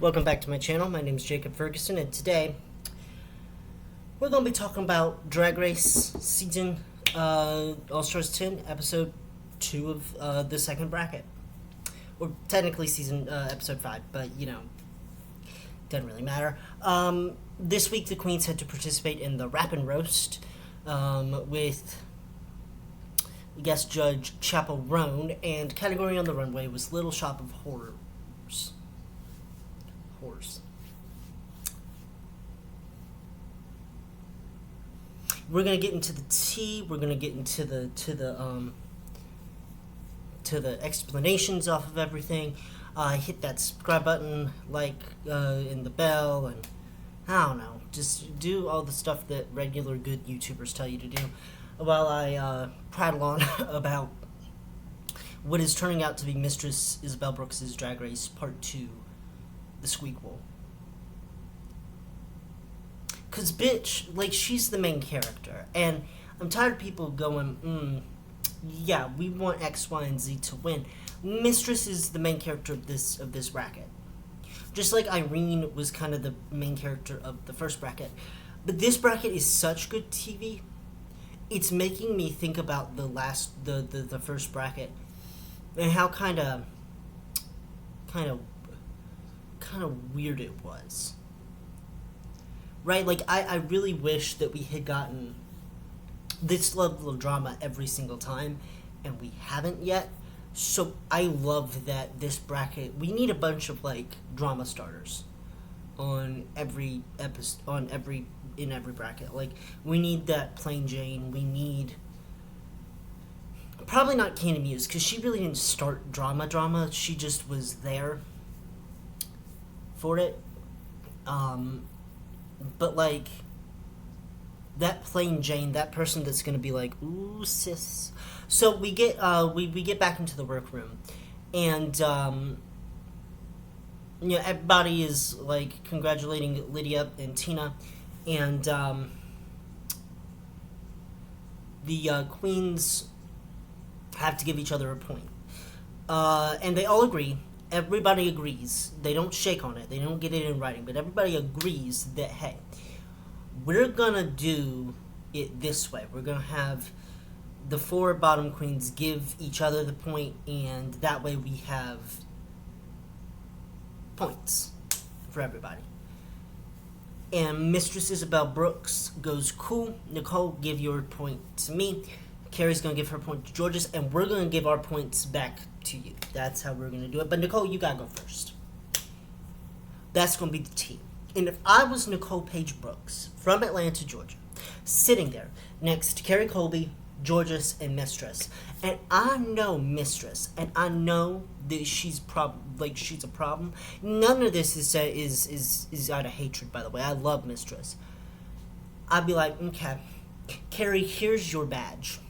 Welcome back to my channel. My name is Jacob Ferguson, and today we're going to be talking about Drag Race Season All Stars 10, Episode 2 of the second bracket. Or technically Season Episode 5, but doesn't really matter. This week the Queens had to participate in the Rap and Roast with guest judge Chapel Roan, and category on the runway was Little Shop of Horrors. We're gonna get into the tea. We're gonna get into the explanations off of everything. Hit that subscribe button, in the bell, and I don't know. Just do all the stuff that regular good YouTubers tell you to do, while I prattle on about what is turning out to be Mistress Isabel Brooks' Drag Race Part 2, the Squeakquel. Cause bitch, she's the main character, and I'm tired of people going, yeah, we want X, Y, and Z to win. Mistress is the main character of this bracket. Just like Irene was kind of the main character of the first bracket. But this bracket is such good TV, it's making me think about the first bracket, and how kind of weird it was. Right, I really wish that we had gotten this level of drama every single time, and we haven't yet. So I love that this bracket, we need a bunch of drama starters on every episode, in every bracket. We need that Plain Jane. We need probably not Candy Muse, because she really didn't start drama. She just was there for it. But that Plain Jane, that person that's gonna be ooh sis. So we get we get back into the workroom, and everybody is congratulating Lydia and Tina, and the queens have to give each other a point, and they all agree. Everybody agrees. They don't shake on it. They don't get it in writing, but everybody agrees that, hey, we're gonna do it this way. We're gonna have the four bottom queens give each other the point, and that way we have points for everybody. And Mistress Isabel Brooks goes, cool, Nicole, give your point to me. Carrie's gonna give her point to Georges, and we're gonna give our points back to you. That's how we're gonna do it. But Nicole, you gotta go first. That's gonna be the team. And if I was Nicole Paige Brooks from Atlanta, Georgia, sitting there next to Carrie Colby, Georges, and Mistress, and I know Mistress, and I know that she's she's a problem. None of this is out of hatred, by the way. I love Mistress. I'd be like, okay, Carrie, here's your badge.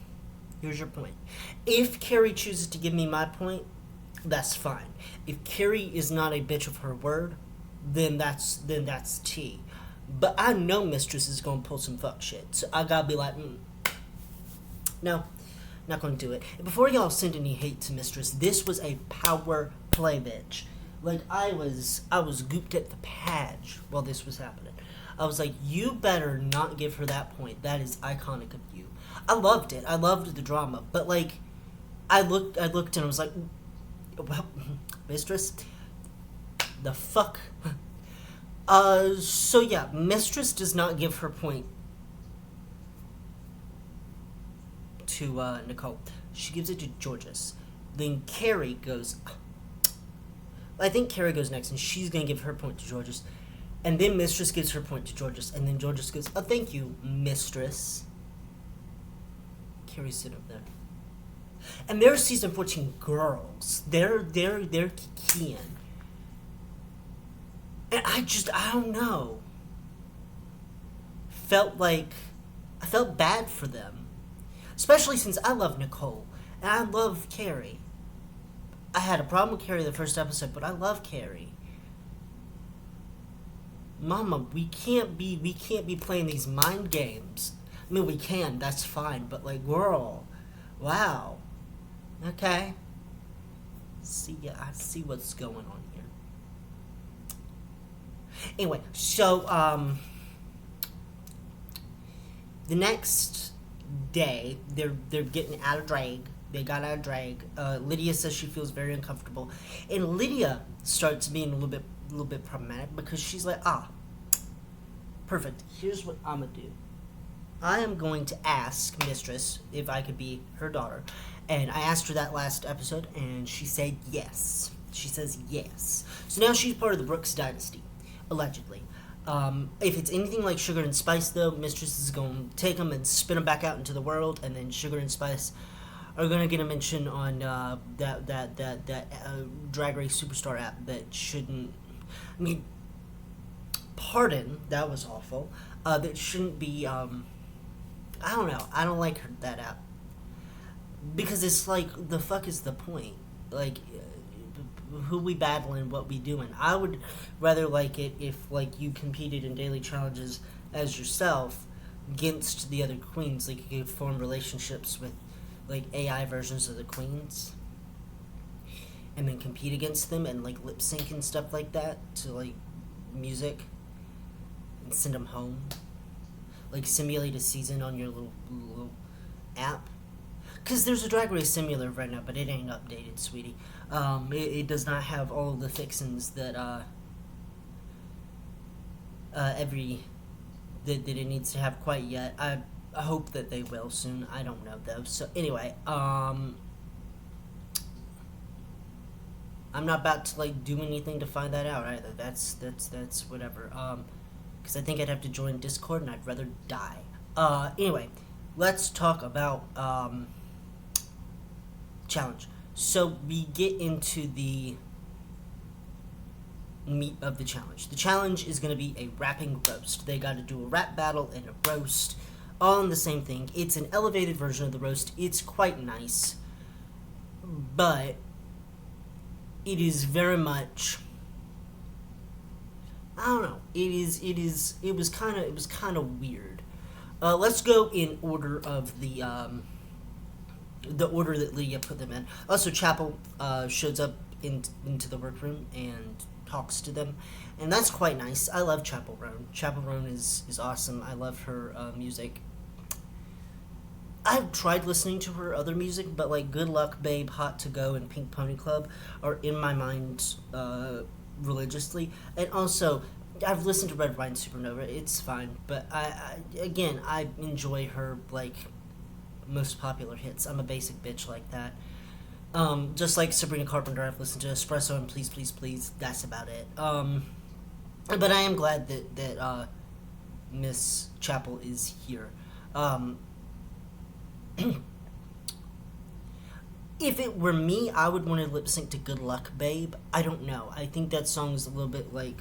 Here's your point. If Carrie chooses to give me my point, that's fine. If Carrie is not a bitch of her word, then that's tea. But I know Mistress is gonna pull some fuck shit, so I gotta be like, no, not gonna do it. And before y'all send any hate to Mistress, this was a power play, bitch. I was gooped at the page while this was happening. I was like, you better not give her that point. That is iconic of you. I loved it. I loved the drama. But I looked and I was like, well, Mistress, the fuck. So yeah, Mistress does not give her point to Nicole. She gives it to Georges. Then Carrie goes, I think Carrie goes next, and she's gonna give her point to Georges. And then Mistress gives her point to Georges, and then Georges goes, oh, thank you, Mistress. Carrie's sitting up there. And they're season 14 girls. They're keying. And I don't know. I felt bad for them. Especially since I love Nicole, and I love Carrie. I had a problem with Carrie the first episode, but I love Carrie. Mama, we can't be playing these mind games. I mean, we can, that's fine, but girl, wow. Okay. I see what's going on here. Anyway, so the next day they're getting out of drag. They got out of drag. Lydia says she feels very uncomfortable, and Lydia starts being a little bit problematic because she's like, perfect. Here's what I'm gonna do. I am going to ask Mistress if I could be her daughter, and I asked her that last episode, and she said yes. She says yes. So now she's part of the Brooks dynasty, allegedly. If it's anything like Sugar and Spice, though, Mistress is going to take them and spin them back out into the world, and then Sugar and Spice are going to get a mention on that Drag Race Superstar app that shouldn't. I mean, pardon, that was awful. That shouldn't be. I don't know. I don't like that app because it's like, the fuck is the point? Like, who we battling, what we doing? I would rather like it if like you competed in daily challenges as yourself against the other queens. Like you could form relationships with like AI versions of the queens and then compete against them and like lip sync and stuff like that to like music and send them home. Like simulate a season on your little app. Because there's a Drag Race simulator right now, but it ain't updated, sweetie. It does not have all of the fixings that that it needs to have quite yet. I hope that they will soon. I don't know though. So anyway, I'm not about to like do anything to find that out either. That's whatever. Because I think I'd have to join Discord and I'd rather die. Anyway, let's talk about challenge. So we get into the meat of the challenge. The challenge is going to be a rapping roast. They got to do a rap battle and a roast, all in the same thing. It's an elevated version of the roast. It's quite nice, but it is very much, I don't know. It was kind of weird. Let's go in order of the order that Lydia put them in. Also, Chapel shows up into the workroom and talks to them, and that's quite nice. I love Chapel Roan. Chapel Roan is awesome. I love her music. I've tried listening to her other music, but like Good Luck Babe, Hot to Go, and Pink Pony Club are in my mind religiously. And also, I've listened to Red Wine Supernova. It's fine, but I enjoy her like most popular hits. I'm a basic bitch like that. Just like Sabrina Carpenter, I've listened to Espresso and Please Please Please. That's about it. But I am glad that Miss Chapel is here. If it were me, I would want to lip sync to Good Luck Babe. I don't know. I think that song is a little bit like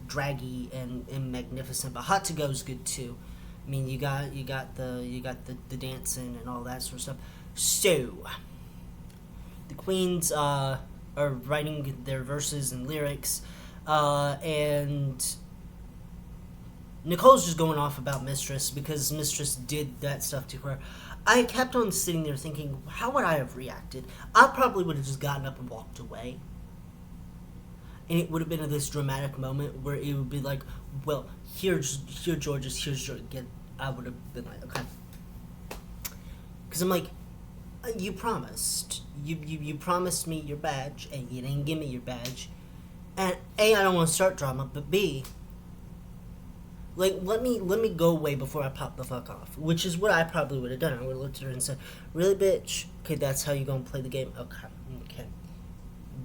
draggy and magnificent, but Hot to Go is good too. I mean, you got the dancing and all that sort of stuff. So the queens are writing their verses and lyrics, and Nicole's just going off about Mistress because Mistress did that stuff to her. I kept on sitting there thinking, how would I have reacted? I probably would have just gotten up and walked away. And it would have been this dramatic moment where it would be like, well, here Georges, here's George. I would have been like, okay. Because I'm like, you promised. You promised me your badge, and you didn't give me your badge. And A, I don't want to start drama, but B, like, let me go away before I pop the fuck off. Which is what I probably would have done. I would have looked at her and said, really, bitch? Okay, that's how you gonna play the game? Okay.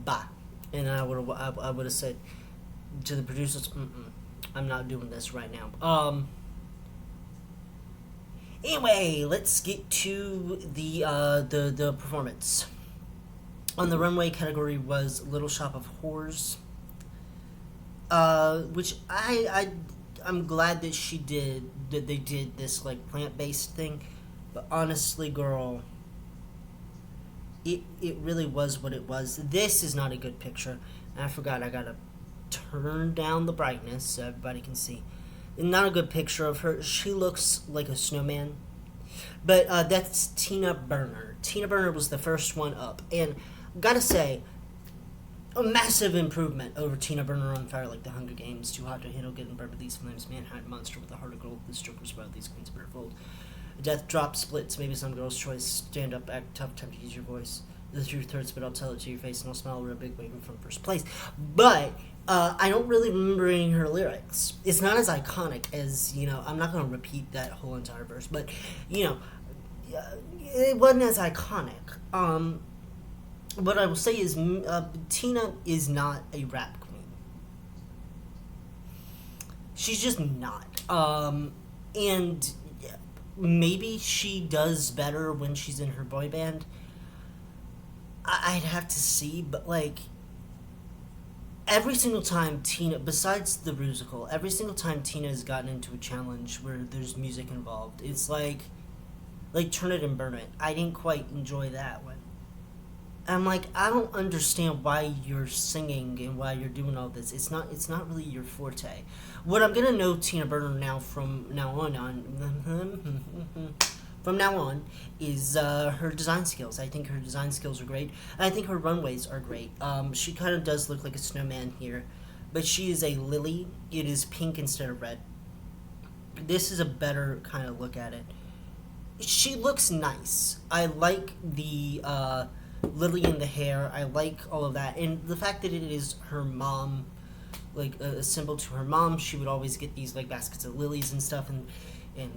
Bye. And I would have said to the producers, I'm not doing this right now. Anyway, let's get to the performance. On the runway, category was Little Shop of Horrors, which I'm glad that they did this like plant-based thing, but honestly, girl, it really was what it was. This is not a good picture. I forgot I gotta turn down the brightness so everybody can see. Not a good picture of her. She looks like a snowman. But that's Tina Burner. Tina Burner was the first one up. And gotta say, a massive improvement over Tina Burner on Fire Like the Hunger Games, Too Hot to Handle, Getting Burned with These Flames, Manhunt Monster with a Heart of Gold, This Joker's Wild, These Queens Fold, Death Drop, Splits, Maybe Some Girl's Choice, Stand Up, Act Tough, Time to Use Your Voice. The truth hurts, but I'll tell it to your face, and I'll smile real big, waving from first place. But I don't really remember any of her lyrics. It's not as iconic as, I'm not going to repeat that whole entire verse, but, it wasn't as iconic. What I will say is Tina is not a rap queen. She's just not. And maybe she does better when she's in her boy band. I'd have to see, but every single time Tina, besides the musical, every single time Tina has gotten into a challenge where there's music involved, it's like Turn It and Burn It. I didn't quite enjoy that one. I'm I don't understand why you're singing and why you're doing all this. It's not really your forte. What I'm gonna know Tina Burner from now on is her design skills. I think her design skills are great. I think her runways are great. She kind of does look like a snowman here, but she is a lily. It is pink instead of red. This is a better kind of look at it. She looks nice. I like the lily in the hair. I like all of that, and the fact that it is her mom, a symbol to her mom. She would always get these baskets of lilies and stuff, and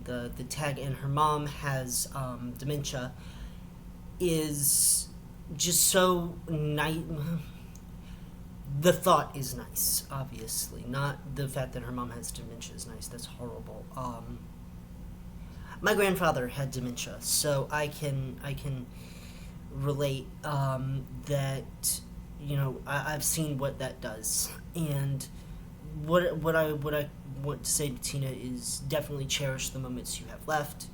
the tag, and her mom has dementia, is just so nice. The thought is nice, obviously, not the fact that her mom has dementia is nice. That's horrible. My grandfather had dementia, so I can relate that I've seen what that does, and what I want to say to Tina is definitely cherish the moments you have left.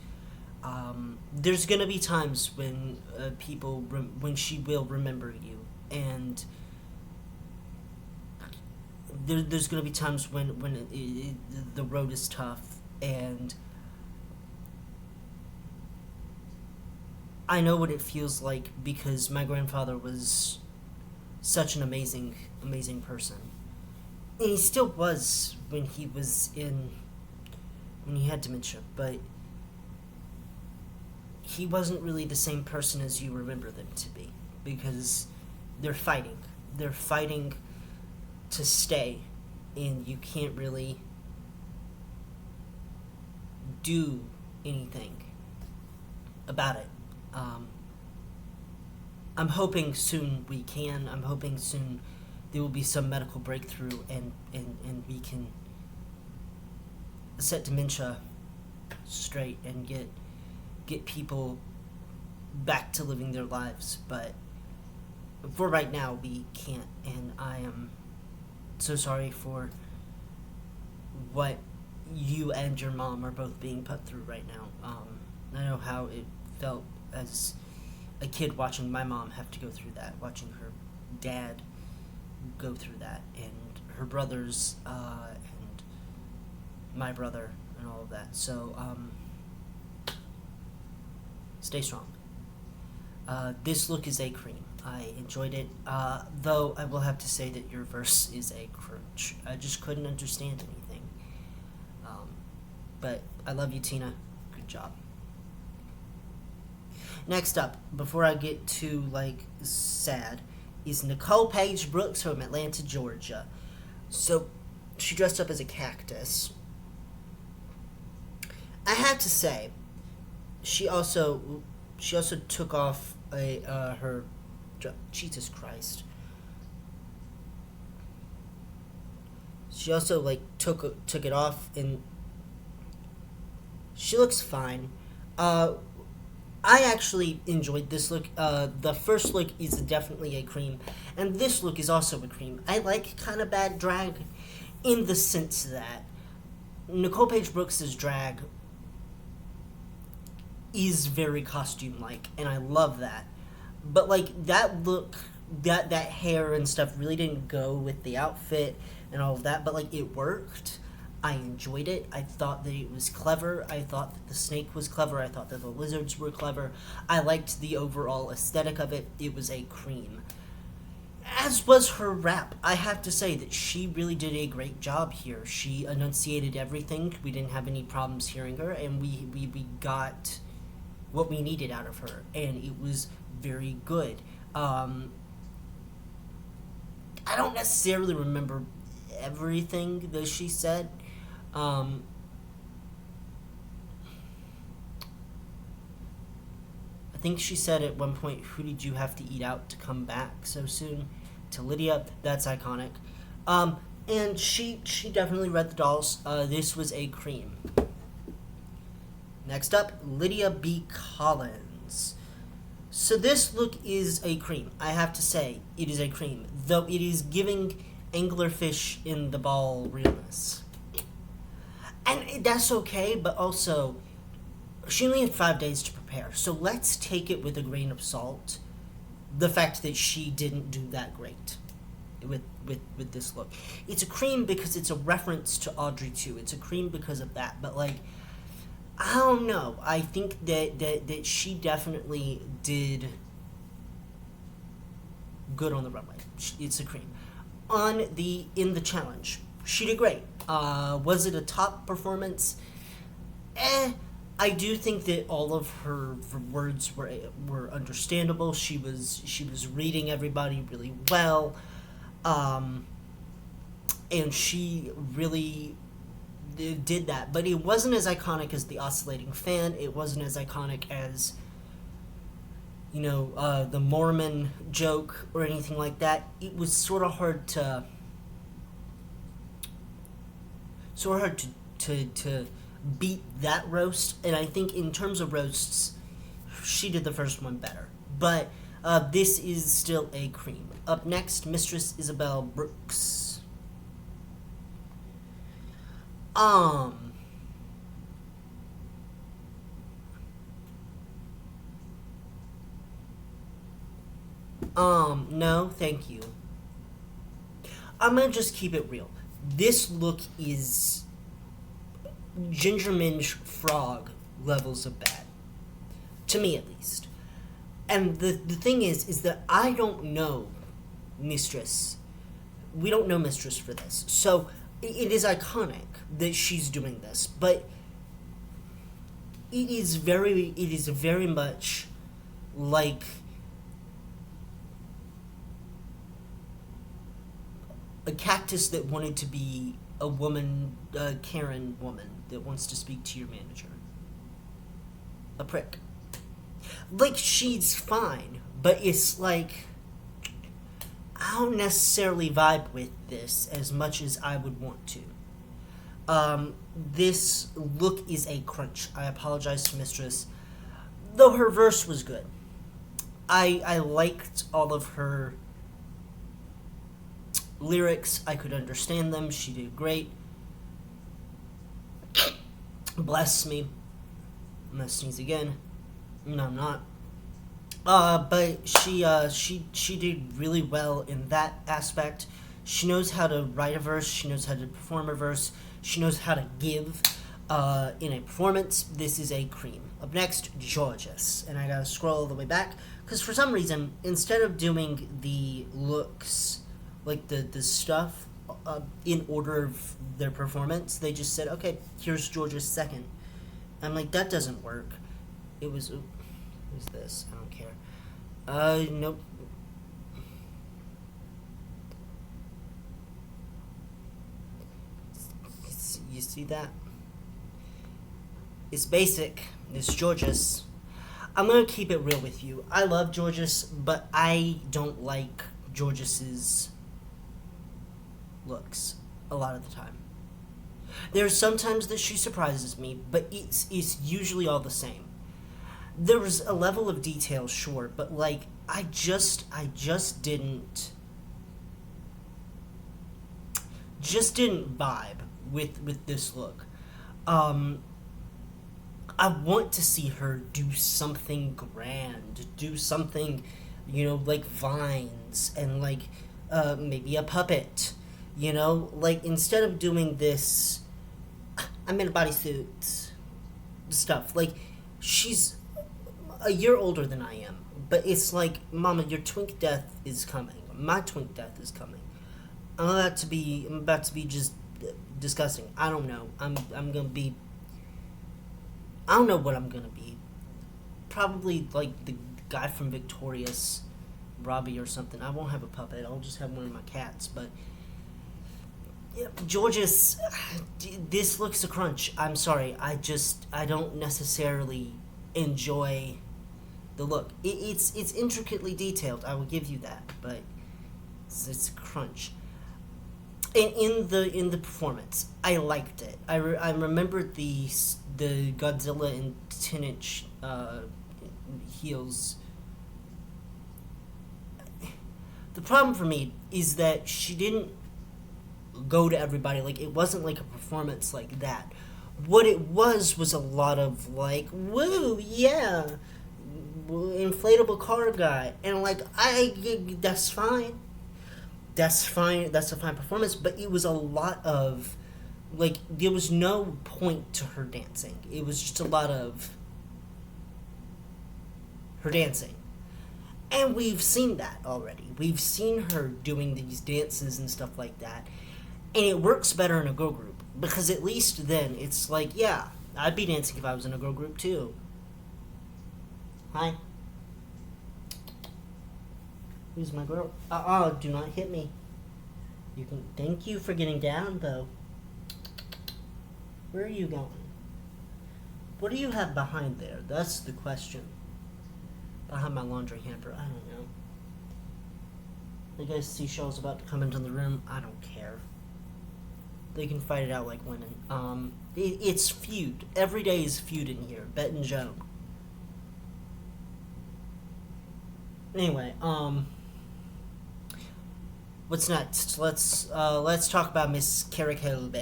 There's gonna be times when when she will remember you, and there's gonna be times when the road is tough, and I know what it feels like because my grandfather was such an amazing person. And he still was when he had dementia, but he wasn't really the same person as you remember them to be, because they're fighting. They're fighting to stay, and you can't really do anything about it. I'm hoping soon we can. I'm hoping soon there will be some medical breakthrough and we can set dementia straight and get people back to living their lives. But for right now, we can't, and I am so sorry for what you and your mom are both being put through right now. I know how it felt as a kid watching my mom have to go through that, watching her dad go through that, and her brothers, and my brother, and all of that. So, stay strong. This look is a cream. I enjoyed it, though I will have to say that your verse is a crunch. I just couldn't understand anything. But I love you, Tina. Good job. Next up, before I get too sad, is Nicole Paige Brooks from Atlanta, Georgia. So she dressed up as a cactus. I have to say, she also took off her Jesus Christ. She also took it off, and she looks fine. I actually enjoyed this look. The first look is definitely a cream, and this look is also a cream. I like kind of bad drag in the sense that Nicole Paige Brooks' drag is very costume-like, and I love that. But that look, that hair and stuff really didn't go with the outfit and all of that, but it worked. I enjoyed it. I thought that it was clever. I thought that the snake was clever. I thought that the lizards were clever. I liked the overall aesthetic of it. It was a cream. as was her rap. I have to say that she really did a great job here. She enunciated everything. We didn't have any problems hearing her, and we got what we needed out of her, and it was very good. I don't necessarily remember everything that she said. I think she said at one point, "Who did you have to eat out to come back so soon?" To Lydia. That's iconic. And she definitely read the dolls. This was a cream. Next up, Lydia B. Collins. So this look is a cream. I have to say, it is a cream, though it is giving anglerfish in the ball realness. And that's okay, but also, she only had 5 days to prepare, so let's take it with a grain of salt. The fact that she didn't do that great with this look. It's a cream because it's a reference to Audrey 2. It's a cream because of that, but like, I don't know. I think that she definitely did good on the runway. It's a cream. In the challenge, she did great. Was it a top performance? I do think that all of her words were understandable. She was reading everybody really well, and she really did that. But it wasn't as iconic as the oscillating fan. It wasn't as iconic as the Mormon joke or anything like that. It was sort of hard to beat that roast, and I think in terms of roasts, she did the first one better. But this is still a cream. Up next, Mistress Isabel Brooks. No, thank you. I'm gonna just keep it real. This look is Ginger Minge Frog levels of bad. To me, at least. And the thing is that I don't know Mistress. We don't know Mistress for this. So, it is iconic that she's doing this. But it is very much like a cactus that wanted to be a woman, a Karen woman that wants to speak to your manager. A prick. Like, she's fine, but it's like, I don't necessarily vibe with this as much as I would want to. This look is a crunch. I apologize to Mistress, though her verse was good. I liked all of her lyrics. I could understand them. She did great. Bless me. I'm gonna sneeze again. No, I'm not. But she did really well in that aspect. She knows how to write a verse. She knows how to perform a verse. She knows how to give in a performance. This is a cream. Up next, Georges. And I gotta scroll all the way back, because for some reason, instead of doing the looks, like the stuff, in order of their performance, they just said, okay, here's George's second. I'm like, that doesn't work. It was, who's this? I don't care. Nope. You see that? It's basic. It's Georges. I'm gonna keep it real with you. I love Georges, but I don't like Georges's looks a lot of the time. There's sometimes that she surprises me, but it's usually all the same. There was a level of detail, sure, but like I just didn't vibe with this look. I want to see her do something grand, do something, like vines and like maybe a puppet. Like, instead of doing this, I'm in a bodysuit stuff. Like, she's a year older than I am, but it's like, Mama, your twink death is coming. My twink death is coming. I'm about to be just disgusting. I don't know. I'm gonna be. I don't know what I'm gonna be. Probably like the guy from Victorious, Robbie or something. I won't have a puppet. I'll just have one of my cats. But yeah, Georges, this looks a crunch. I'm sorry. I don't necessarily enjoy the look. It's intricately detailed. I will give you that, but it's a crunch. And in the performance, I liked it. I remembered the Godzilla in 10-inch heels. The problem for me is that she didn't go to everybody. Like, it wasn't like a performance like that. What it was a lot of like, woo, yeah, inflatable car guy, and like, that's fine. That's fine. That's a fine performance. But it was a lot of, like, there was no point to her dancing. It was just a lot of her dancing. And we've seen that already. We've seen her doing these dances and stuff like that. And it works better in a girl group. Because at least then, it's like, yeah, I'd be dancing if I was in a girl group too. Hi. Who's my girl? Do not hit me. You can. Thank you for getting down, though. Where are you going? What do you have behind there? That's the question. Behind my laundry hamper, I don't know. The guys seashell's about to come into the room. I don't care. They can fight it out like women. It's feud. Every day is feud in here. Bet and Joe. Anyway, what's next? Let's talk about Miss Carricobe.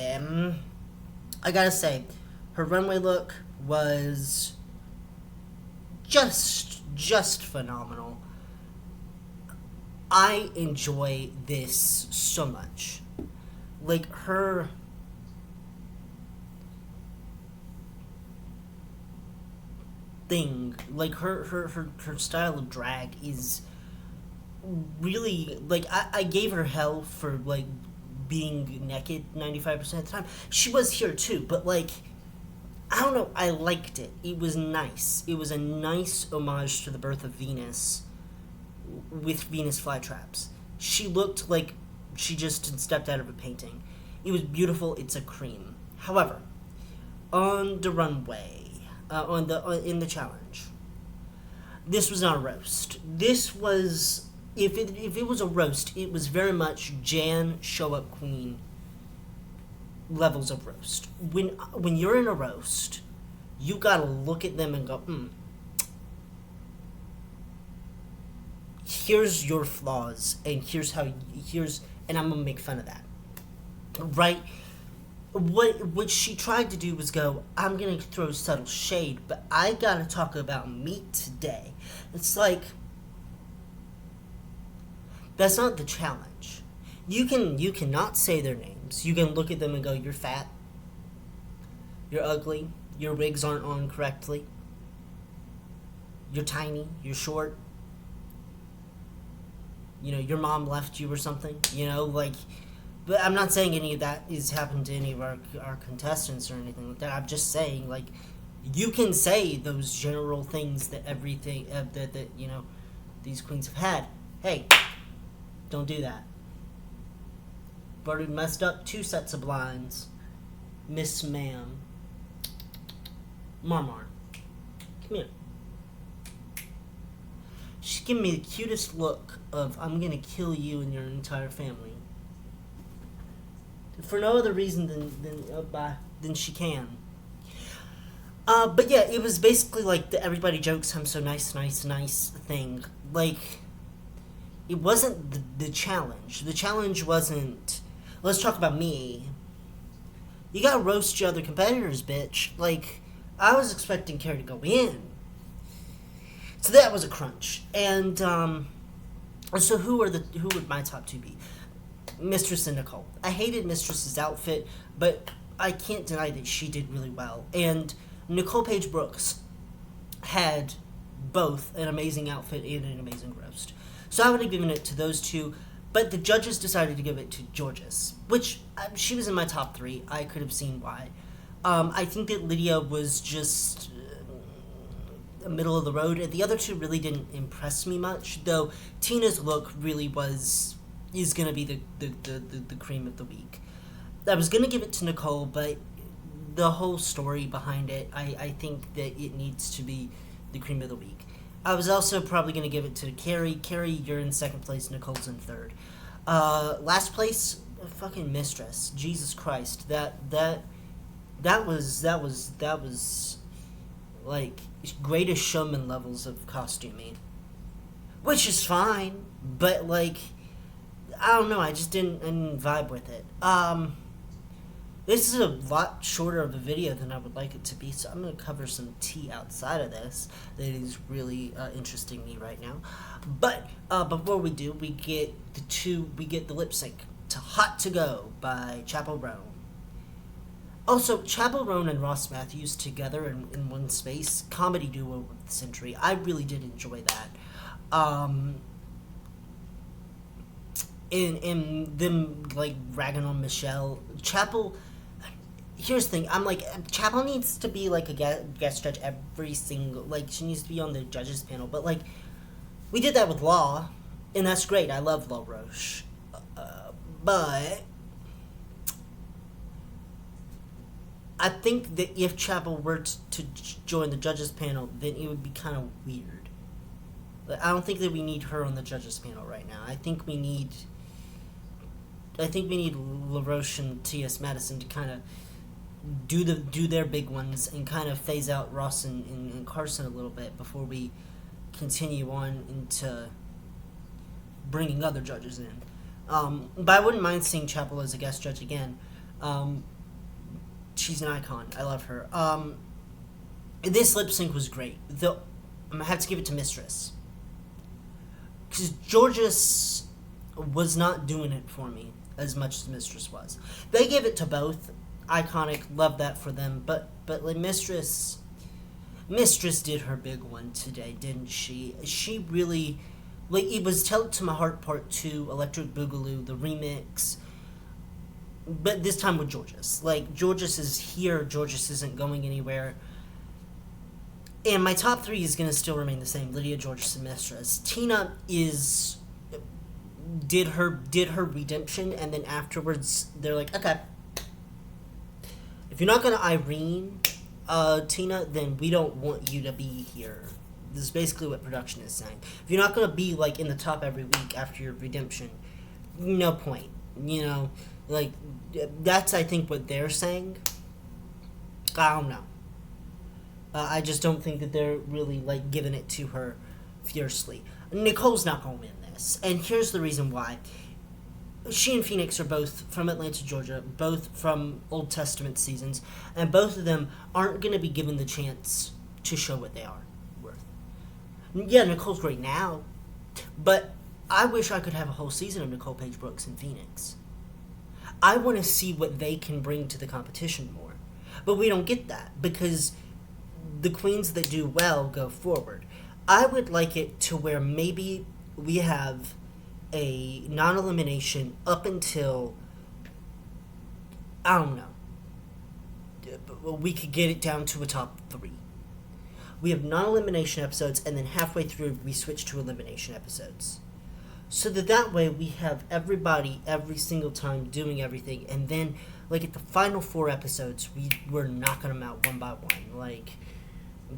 I gotta say, her runway look was just phenomenal. I enjoy this so much. Like, her thing, like her style of drag is really, like, I gave her hell for like being naked 95% of the time. She was here too, but like, I don't know, I liked it. It was nice. It was a nice homage to the birth of Venus with Venus flytraps. She looked like she just stepped out of a painting. It was beautiful. It's a cream. However, on the runway, in the challenge, this was not a roast. This was, if it was a roast, it was very much Jan Show Up Queen levels of roast. When you're in a roast, you gotta look at them and go, here's your flaws, and and I'm gonna make fun of that, right? What she tried to do was go, I'm gonna throw subtle shade, but I gotta talk about me today. It's like, that's not the challenge. You cannot say their names. You can look at them and go, you're fat, you're ugly, your wigs aren't on correctly, you're tiny, you're short, your mom left you or something, like. But I'm not saying any of that is happened to any of our contestants or anything like that. I'm just saying, like, you can say those general things that everything that these queens have had. Hey, don't do that. You've already messed up 2 sets of blinds, Miss Ma'am. Marmar, come here. She's giving me the cutest look of, I'm gonna kill you and your entire family. For no other reason than she can. But yeah, it was basically like the everybody jokes I'm so nice thing. Like, it wasn't the challenge. The challenge wasn't, let's talk about me. You gotta roast your other competitors, bitch. Like, I was expecting Carrie to go in. So that was a crunch. And, so who would my top 2 be? Mistress and Nicole. I hated Mistress's outfit, but I can't deny that she did really well. And Nicole Paige Brooks had both an amazing outfit and an amazing roast. So I would have given it to those two. But the judges decided to give it to Georges, which she was in my top 3. I could have seen why. I think that Lydia was just the middle of the road, and the other two really didn't impress me much. Though Tina's look really is gonna be the cream of the week. I was gonna give it to Nicole, but the whole story behind it, I think that it needs to be the cream of the week. I was also probably going to give it to Carrie. Carrie, you're in second place. Nicole's in third. Last place, fucking Mistress. Jesus Christ, that was like Greatest Showman levels of costuming, which is fine, but like I don't know. I just didn't vibe with it. This is a lot shorter of a video than I would like it to be, so I'm going to cover some tea outside of this that is really interesting me right now. But before we do, we get the lip sync to Hot to Go by Chappell Roan. Also, Chappell Roan and Ross Matthews together in one space, comedy duo of the century. I really did enjoy that. In them like ragging on Michelle, Chappell. Here's the thing, I'm like, Chappell needs to be like a guest judge every single, like, she needs to be on the judges panel, but like, we did that with Law, and that's great, I love Law Roche, but I think that if Chappell were to join the judges panel, then it would be kind of weird. Like, I don't think that we need her on the judges panel right now. I think we need LaRoche and T.S. Madison to kind of do their big ones and kind of phase out Ross and Carson a little bit before we continue on into bringing other judges in. But I wouldn't mind seeing Chappell as a guest judge again. She's an icon. I love her. This lip sync was great. Though I'm gonna have to give it to Mistress, because Georges was not doing it for me as much as Mistress was. They gave it to both. Iconic, love that for them. But like Mistress did her big one today, didn't she? She really, like, it was Tell It to My Heart Part 2, Electric Boogaloo, the remix, but this time with Georges. Like, Georges is here, Georges isn't going anywhere. And my top 3 is going to still remain the same: Lydia, Georges, and Mistress. Tina did her redemption, and then afterwards they're like, okay, if you're not going to Irene Tina, then we don't want you to be here. This is basically what production is saying. If you're not going to be like in the top every week after your redemption, no point. You know, like, that's, I think, what they're saying. I don't know. I just don't think that they're really like giving it to her fiercely. Nicole's not going to win this, and here's the reason why. She and Phoenix are both from Atlanta, Georgia, both from Old Testament seasons, and both of them aren't going to be given the chance to show what they are worth. Yeah, Nicole's great now, but I wish I could have a whole season of Nicole Paige Brooks and Phoenix. I want to see what they can bring to the competition more, but we don't get that because the queens that do well go forward. I would like it to where maybe we have a non-elimination up until, I don't know, we could get it down to a top 3. We have non-elimination episodes, and then halfway through we switch to elimination episodes, so that way we have everybody every single time doing everything, and then like at the final 4 episodes we're knocking them out one by one, like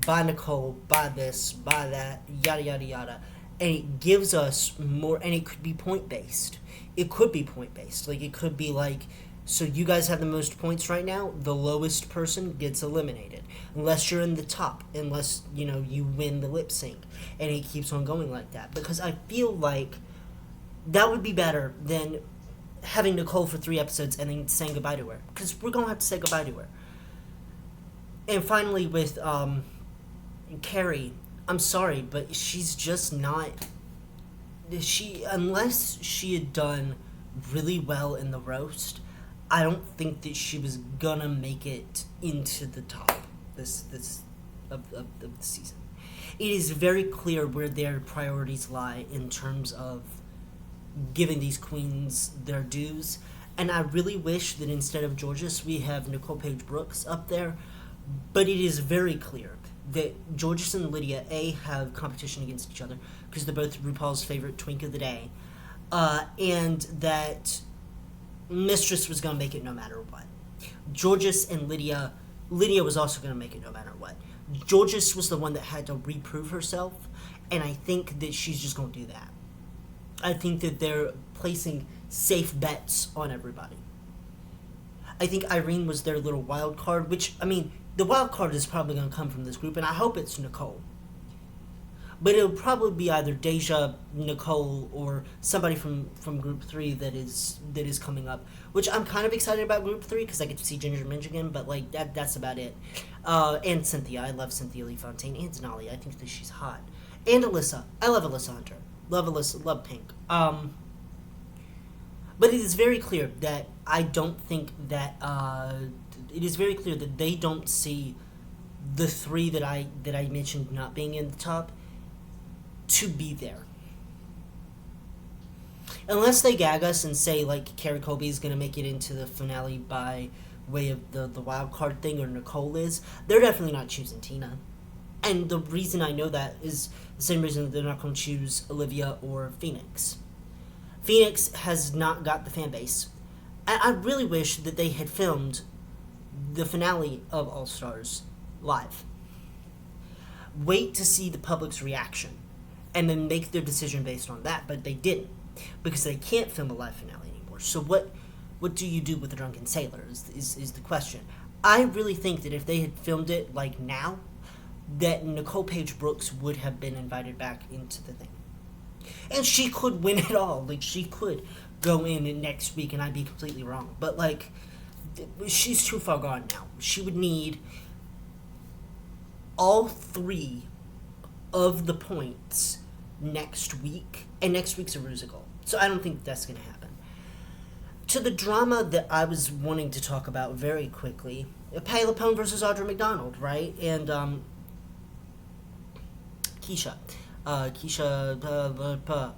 by Nicole, by this, by that, yada yada yada. And it gives us more, and it could be point-based. It could be point-based. Like, it could be like, so you guys have the most points right now, the lowest person gets eliminated. Unless you're in the top, unless, you know, you win the lip sync. And it keeps on going like that. Because I feel like that would be better than having Nicole for 3 episodes and then saying goodbye to her. Because we're going to have to say goodbye to her. And finally with Carrie, I'm sorry, but she's just not. Unless she had done really well in the roast, I don't think that she was gonna make it into the top this of the season. It is very clear where their priorities lie in terms of giving these queens their dues. And I really wish that instead of Georges, we have Nicole Paige Brooks up there. But it is very clear that Georges and Lydia, A, have competition against each other because they're both RuPaul's favorite twink of the day. And that Mistress was going to make it no matter what. Georges and Lydia was also going to make it no matter what. Georges was the one that had to reprove herself, and I think that she's just going to do that. I think that they're placing safe bets on everybody. I think Irene was their little wild card, which, I mean, the wild card is probably going to come from this group, and I hope it's Nicole. But it'll probably be either Deja, Nicole, or somebody from Group 3 that is coming up. Which I'm kind of excited about Group 3 because I get to see Ginger Minj again, but like that's about it. And Cynthia. I love Cynthia Lee Fontaine. And Denali. I think that she's hot. And Alyssa. I love Alyssa Hunter. Love Alyssa. Love Pink. But it is very clear that I don't think that... it is very clear that they don't see the three that I mentioned not being in the top to be there. Unless they gag us and say, like, Carrie Colby is going to make it into the finale by way of the wild card thing, or Nicole is, they're definitely not choosing Tina. And the reason I know that is the same reason that they're not going to choose Olivia or Phoenix. Phoenix has not got the fan base. I really wish that they had filmed the finale of All Stars live. Wait to see the public's reaction and then make their decision based on that, but they didn't because they can't film a live finale anymore. So what do you do with the Drunken Sailor is the question. I really think that if they had filmed it like now, that Nicole Paige Brooks would have been invited back into the thing. And she could win it all. Like, she could go in next week and I'd be completely wrong. But, like, she's too far gone now. She would need all three of the points next week. And next week's a Rusical. So I don't think that's going to happen. To the drama that I was wanting to talk about very quickly, Patti LuPone versus Audra McDonald, right? And Keisha. I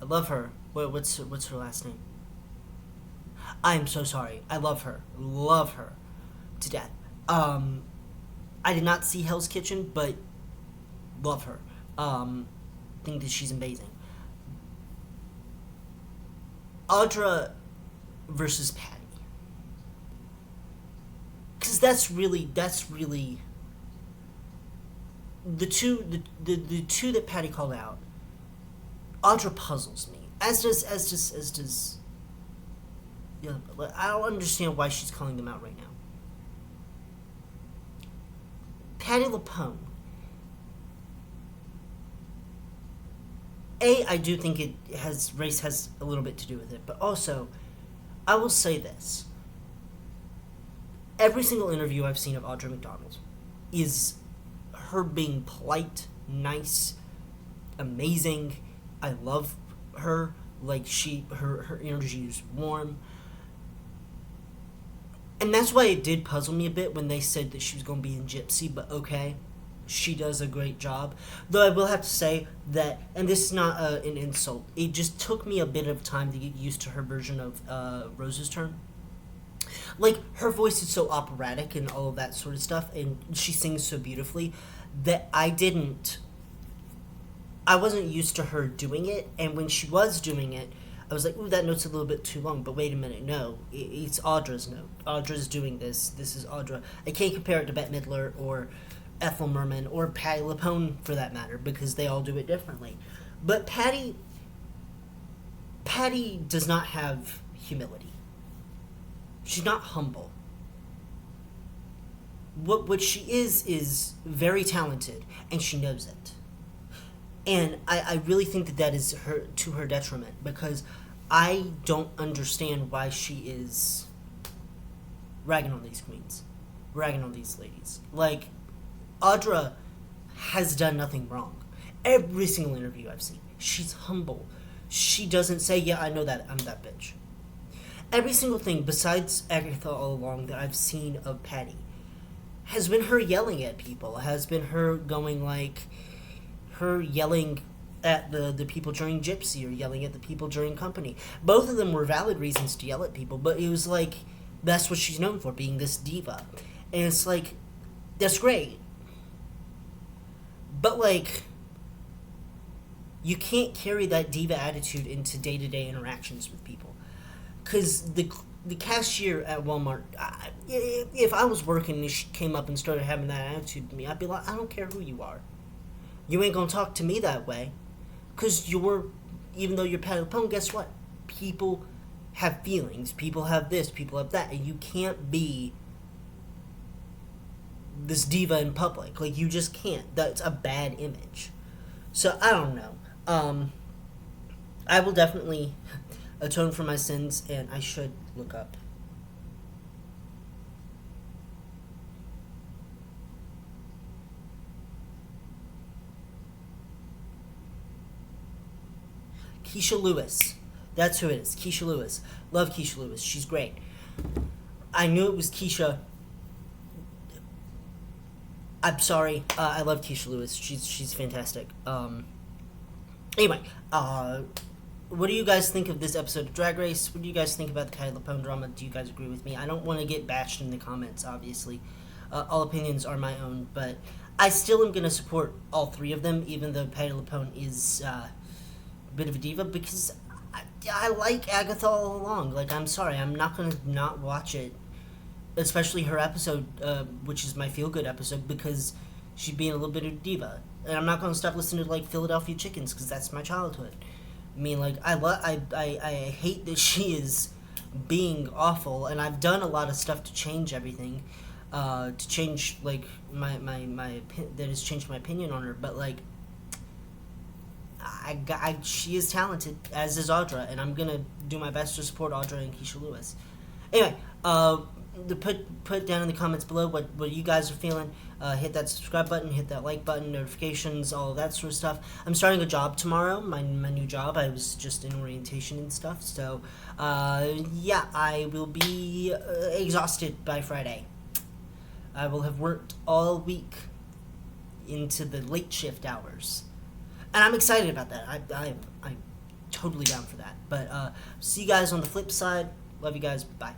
love her. What's her last name? I'm so sorry. I love her. Love her to death. I did not see Hell's Kitchen, but love her. Think that she's amazing. Audra versus Patti. Because that's really the two that Patti called out. Audra puzzles me. As does yeah, I don't understand why she's calling them out right now. Patti LuPone. I do think race has a little bit to do with it, but also, I will say this. Every single interview I've seen of Audra McDonald is her being polite, nice, amazing. I love her. Like, her energy is warm. And that's why it did puzzle me a bit when they said that she was going to be in Gypsy, but okay. She does a great job. Though I will have to say that, and this is not an insult, it just took me a bit of time to get used to her version of Rose's Turn. Like, her voice is so operatic and all of that sort of stuff, and she sings so beautifully, that I wasn't used to her doing it, and when she was doing it, I was like, ooh, that note's a little bit too long, but wait a minute, no, it's Audra's note. Audra's doing this. This is Audra. I can't compare it to Bette Midler or Ethel Merman or Patti LuPone, for that matter, because they all do it differently. But Patti does not have humility. She's not humble. What she is very talented, and she knows it. And I really think that is to her detriment, because I don't understand why she is ragging on these queens, ragging on these ladies. Like, Audra has done nothing wrong. Every single interview I've seen, she's humble. She doesn't say, yeah, I know that, I'm that bitch. Every single thing besides Agatha All Along that I've seen of Patti has been her yelling at people, has been her going like, her yelling at the people during Gypsy or yelling at the people during Company. Both of them were valid reasons to yell at people, but it was like, that's what she's known for, being this diva. And it's like, that's great. But like, you can't carry that diva attitude into day-to-day interactions with people. Because the cashier at Walmart, if I was working and she came up and started having that attitude to me, I'd be like, I don't care who you are. You ain't gonna talk to me that way. Because even though you're Patty LuPone, guess what? People have feelings. People have this, people have that. And you can't be this diva in public. Like, you just can't. That's a bad image. So, I don't know. I will definitely atone for my sins, and I should look up. Keisha Lewis. That's who it is. Keisha Lewis. Love Keisha Lewis. She's great. I knew it was Keisha. I'm sorry. I love Keisha Lewis. She's fantastic. Anyway, what do you guys think of this episode of Drag Race? What do you guys think about the Patty LuPone drama? Do you guys agree with me? I don't want to get bashed in the comments, obviously. All opinions are my own, but I still am going to support all three of them, even though Patty LuPone is a bit of a diva, because I like Agatha all along. Like, I'm sorry, I'm not going to not watch it, especially her episode, which is my feel-good episode, because she's being a little bit of a diva. And I'm not going to stop listening to, like, Philadelphia Chickens, because that's my childhood. I mean, like, I hate that she is being awful, and I've done a lot of stuff to change everything, to change, like, that has changed my opinion on her, but, like, she is talented, as is Audra, and I'm gonna do my best to support Audra and Keisha Lewis. Anyway, put down in the comments below what you guys are feeling. Hit that subscribe button, hit that like button, notifications, all of that sort of stuff. I'm starting a job tomorrow, my new job. I was just in orientation and stuff, so yeah, I will be exhausted by Friday. I will have worked all week into the late shift hours. And I'm excited about that. I'm totally down for that. But see you guys on the flip side. Love you guys. Bye.